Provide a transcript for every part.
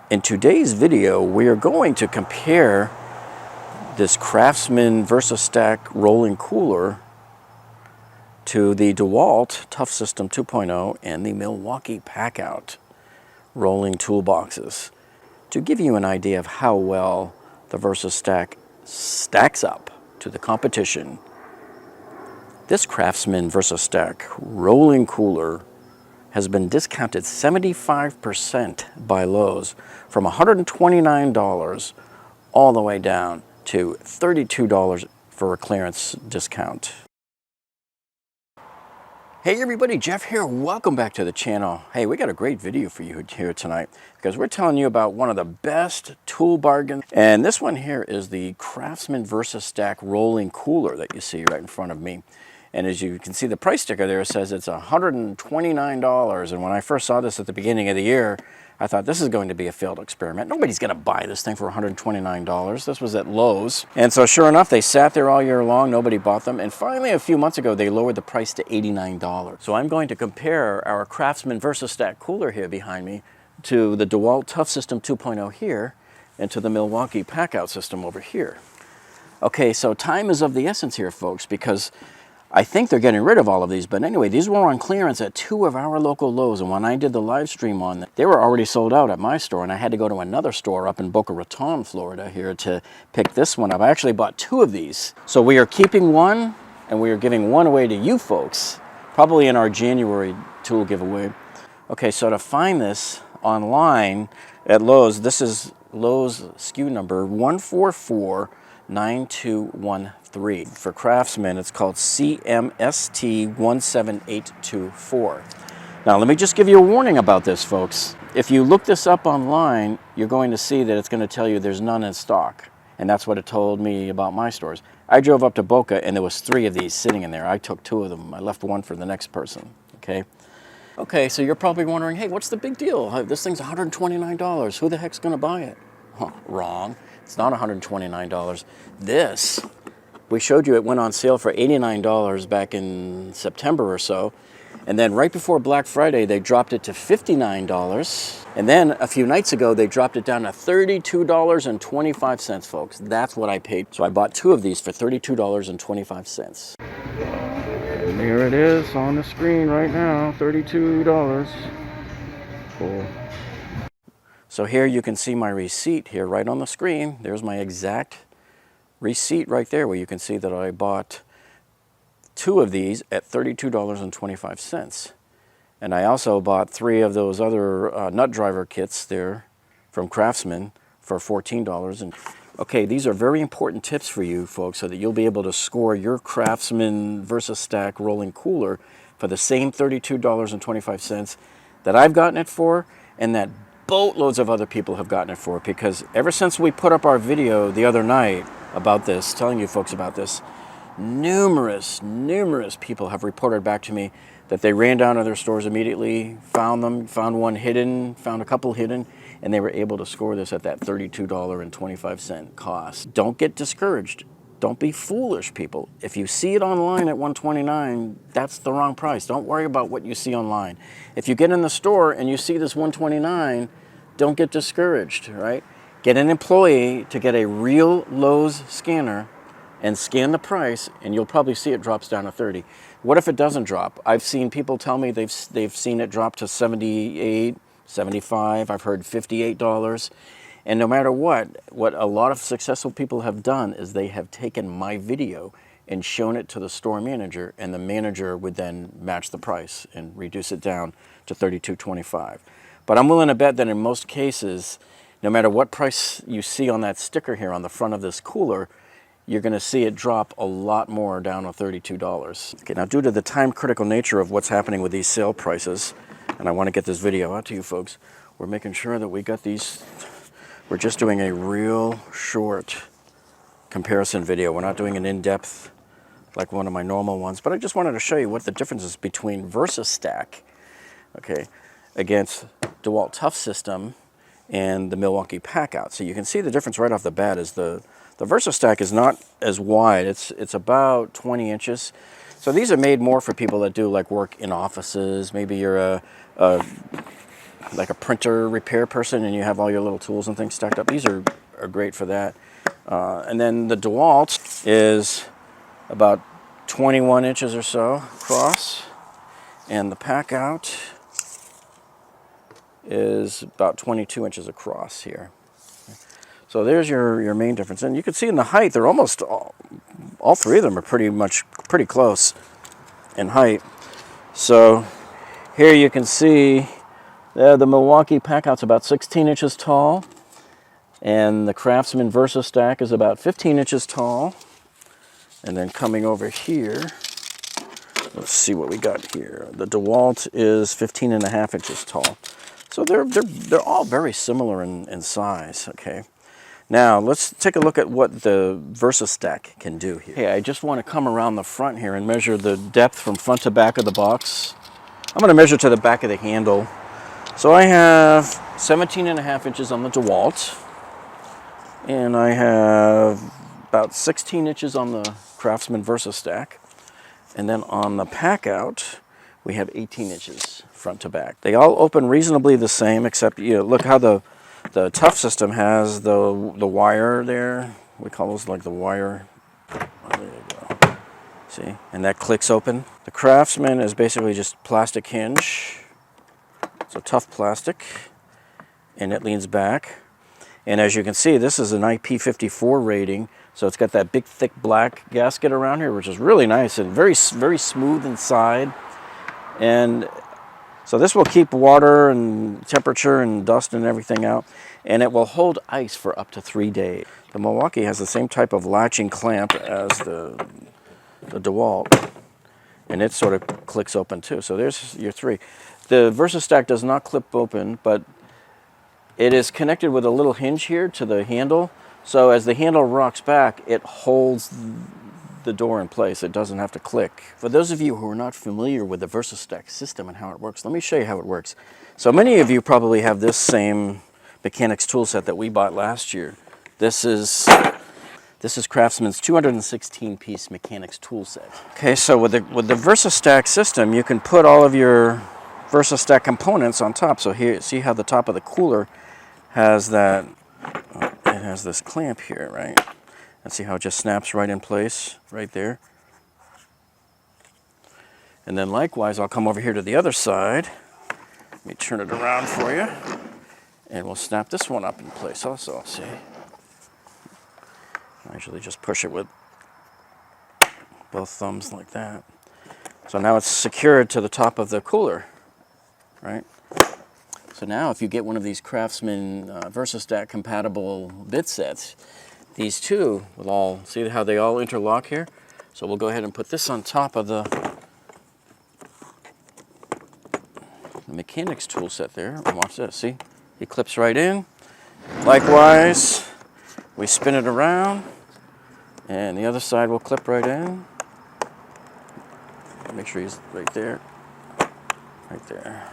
In today's video, we are going to compare this Craftsman Versastack rolling cooler to the Dewalt Toughsystem 2.0 and the Milwaukee Packout rolling toolboxes to give you an idea of how well the Versastack stacks up to the competition. This Craftsman Versastack rolling cooler has been discounted 75% by Lowe's from $129 all the way down to $32 for a clearance discount. Hey everybody, Jeff here. Welcome back to the channel. Hey, we got a great video for you here tonight because we're telling you about one of the best tool bargains. And this one here is the Craftsman Versastack rolling cooler that you see right in front of me. And as you can see the price sticker there, it says it's $129. And when I first saw this at the beginning of the year, I thought this is going to be a failed experiment. Nobody's going to buy this thing for $129. This was at Lowe's. And so sure enough, they sat there all year long. Nobody bought them. And finally, a few months ago, they lowered the price to $89. So I'm going to compare our Craftsman Versastack cooler here behind me to the Dewalt Toughsystem 2.0 here and to the Milwaukee Packout system over here. Okay, so time is of the essence here, folks, because I think they're getting rid of all of these, but anyway, these were on clearance at 2 of our local Lowe's, and when I did the live stream on them, they were already sold out at my store, and I had to go to another store up in Boca Raton, Florida here to pick this one up. I actually bought 2 of these. So we are keeping one, and we are giving one away to you folks, probably in our January tool giveaway. Okay, so to find this online at Lowe's, this is Lowe's SKU number 1449213. For Craftsman, it's called CMST17824. Now, let me just give you a warning about this, folks. If you look this up online, you're going to see that it's going to tell you there's none in stock. And that's what it told me about my stores. I drove up to Boca, and there was 3 of these sitting in there. I took 2 of them. I left 1 for the next person, okay? Okay, so you're probably wondering, hey, what's the big deal? This thing's $129. Who the heck's going to buy it? Huh, wrong. It's not $129. This, we showed you it went on sale for $89 back in September or so. And then right before Black Friday, they dropped it to $59. And then a few nights ago, they dropped it down to $32.25, folks. That's what I paid. So I bought 2 of these for $32.25. And here it is on the screen right now, $32. Cool. So here you can see my receipt here right on the screen. There's my exact receipt right there where you can see that I bought 2 of these at $32.25. And I also bought 3 of those other nut driver kits there from Craftsman for $14. And okay, these are very important tips for you folks so that you'll be able to score your Craftsman Versastack rolling cooler for the same $32.25 that I've gotten it for and that boatloads of other people have gotten it for, because ever since we put up our video the other night about this, telling you folks about this, numerous people have reported back to me that they ran down to their stores immediately, found them, found one hidden, found a couple hidden, and they were able to score this at that $32.25 cost. Don't get discouraged. Don't be foolish, people. If you see it online at $129, that's the wrong price. Don't worry about what you see online. If you get in the store and you see this $129, don't get discouraged, right? Get an employee to get a real Lowe's scanner and scan the price, and you'll probably see it drops down to $30. What if it doesn't drop? I've seen people tell me they've seen it drop to $78, $75. I've heard $58. And no matter what a lot of successful people have done is they have taken my video and shown it to the store manager, and the manager would then match the price and reduce it down to $32.25. But I'm willing to bet that in most cases, no matter what price you see on that sticker here on the front of this cooler, you're going to see it drop a lot more down to $32. Okay, now due to the time-critical nature of what's happening with these sale prices, and I want to get this video out to you folks, we're making sure that we got these. We're just doing a real short comparison video. We're not doing an in-depth like one of my normal ones, but I just wanted to show you what the difference is between Versastack, okay, against Dewalt Toughsystem and the Milwaukee Packout. So you can see the difference right off the bat is the Versastack is not as wide. It's about 20 inches. So these are made more for people that do like work in offices. Maybe you're a like a printer repair person and you have all your little tools and things stacked up, these are great for that. And then the Dewalt is about 21 inches or so across, and the Packout is about 22 inches across here. So there's your main difference. And you can see in the height, they're almost all three of them are pretty close in height. So here you can see the Milwaukee Packout's about 16 inches tall, and the Craftsman Versastack is about 15 inches tall. And then coming over here, let's see what we got here. The Dewalt is 15.5 inches tall. So they're all very similar in size, okay? Now, let's take a look at what the Versastack can do here. Okay, I just want to come around the front here and measure the depth from front to back of the box. I'm going to measure to the back of the handle. So I have 17.5 inches on the Dewalt, and I have about 16 inches on the Craftsman Versastack, and then on the Packout, we have 18 inches front to back. They all open reasonably the same, except look how the Toughsystem has the wire there. We call those like the wire. Oh, there you go. See, and that clicks open. The Craftsman is basically just plastic hinge. So tough plastic, and it leans back. And as you can see, this is an IP54 rating, so it's got that big, thick black gasket around here, which is really nice and very smooth inside. And so this will keep water and temperature and dust and everything out, and it will hold ice for up to 3 days. The Milwaukee has the same type of latching clamp as the Dewalt, and it sort of clicks open too. So there's your three. The Versastack does not clip open, but it is connected with a little hinge here to the handle. So as the handle rocks back, it holds the door in place. It doesn't have to click. For those of you who are not familiar with the Versastack system and how it works, let me show you how it works. So many of you probably have this same mechanics tool set that we bought last year. This is Craftsman's 216-piece mechanics tool set. Okay, so with the Versastack system, you can put all of your Versastack components on top. So here, see how the top of the cooler has that, it has this clamp here, right? And see how it just snaps right in place, right there. And then likewise, I'll come over here to the other side. Let me turn it around for you. And we'll snap this one up in place also, see? I usually just push it with both thumbs like that. So now it's secured to the top of the cooler, right? So now if you get one of these Craftsman Versastack compatible bit sets, these two will all, see how they all interlock here? So we'll go ahead and put this on top of the mechanics tool set there. And watch this, see? He clips right in. Likewise, we spin it around, and the other side will clip right in. Make sure he's right there. Right there.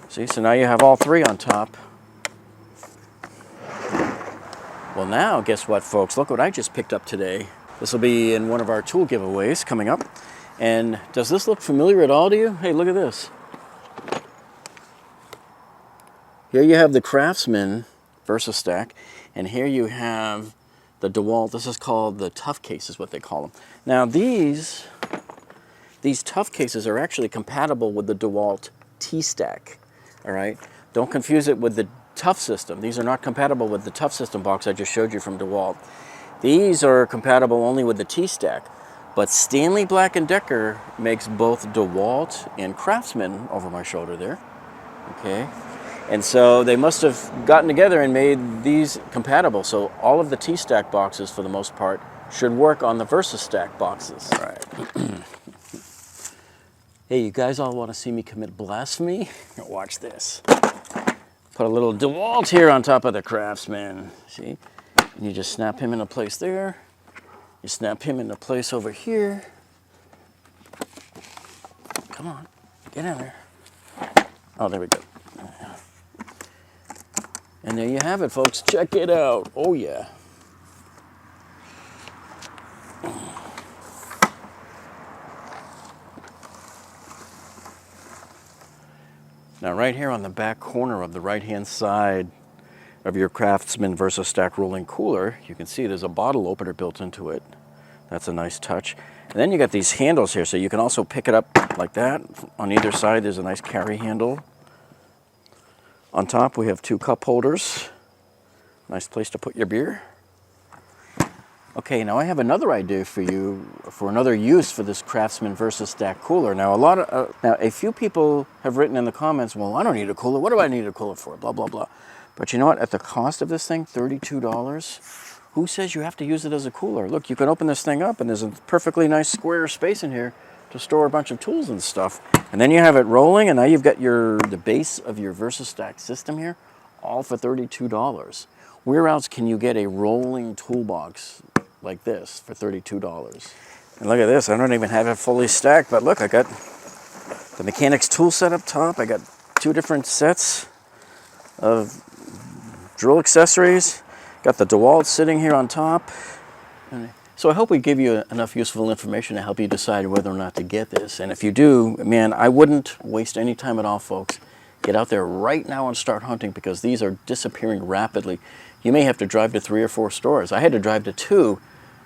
See, so now you have all three on top. Well now, guess what folks? Look what I just picked up today. This will be in one of our tool giveaways coming up. And does this look familiar at all to you? Hey, look at this. Here you have the Craftsman Versastack, and here you have the Dewalt. This is called the Tough Case, is what they call them. Now these Tough Cases are actually compatible with the Dewalt T-Stack. All right, don't confuse it with the Toughsystem. These are not compatible with the Toughsystem box I just showed you from Dewalt. These are compatible only with the T-Stack. But Stanley Black & Decker makes both Dewalt and Craftsman over my shoulder there. Okay, and so they must have gotten together and made these compatible. So all of the T-Stack boxes, for the most part, should work on the Versastack boxes. All right. Hey, you guys all want to see me commit blasphemy? Watch this. Put a little Dewalt here on top of the Craftsman. See? And you just snap him into place there. You snap him into place over here. Come on, get in there. Oh, there we go. And there you have it, folks. Check it out. Oh, yeah. Now right here on the back corner of the right-hand side of your Craftsman Versastack rolling cooler, you can see there's a bottle opener built into it. That's a nice touch. And then you got these handles here, so you can also pick it up like that. On either side, there's a nice carry handle. On top, we have 2 cup holders. Nice place to put your beer. Okay, now I have another idea for you for another use for this Craftsman Versastack cooler. Now a few people have written in the comments, well, I don't need a cooler. What do I need a cooler for? Blah, blah, blah. But you know what? At the cost of this thing, $32, who says you have to use it as a cooler? Look, you can open this thing up and there's a perfectly nice square space in here to store a bunch of tools and stuff. And then you have it rolling, and now you've got the base of your Versastack system here, all for $32. Where else can you get a rolling toolbox like this for $32? And look at this, I don't even have it fully stacked, but look, I got the mechanics tool set up top. I got 2 different sets of drill accessories. Got the Dewalt sitting here on top. So I hope we give you enough useful information to help you decide whether or not to get this. And if you do, man, I wouldn't waste any time at all, folks. Get out there right now and start hunting, because these are disappearing rapidly. You may have to drive to 3 or 4 stores. I had to drive to 2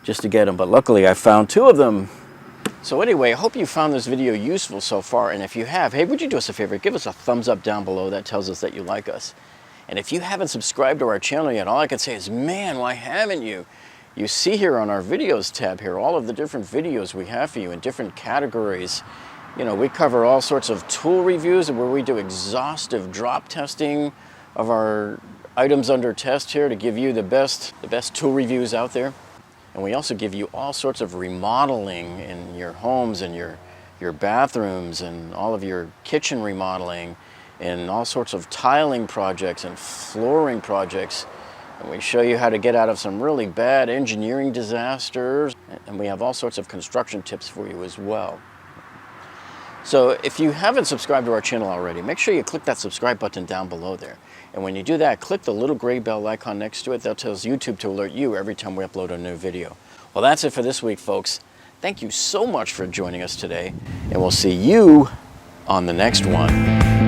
just to get them, but luckily I found 2 of them. So anyway, I hope you found this video useful so far, and if you have, hey, would you do us a favor? Give us a thumbs up down below. That tells us that you like us. And if you haven't subscribed to our channel yet, all I can say is, man, why haven't you? You see here on our videos tab here, all of the different videos we have for you in different categories. You know, we cover all sorts of tool reviews where we do exhaustive drop testing of our items under test here to give you the best tool reviews out there. And we also give you all sorts of remodeling in your homes and your bathrooms, and all of your kitchen remodeling, and all sorts of tiling projects and flooring projects. And we show you how to get out of some really bad engineering disasters. And we have all sorts of construction tips for you as well. So if you haven't subscribed to our channel already, make sure you click that subscribe button down below there. And when you do that, click the little gray bell icon next to it. That tells YouTube to alert you every time we upload a new video. Well, that's it for this week, folks. Thank you so much for joining us today, and we'll see you on the next one.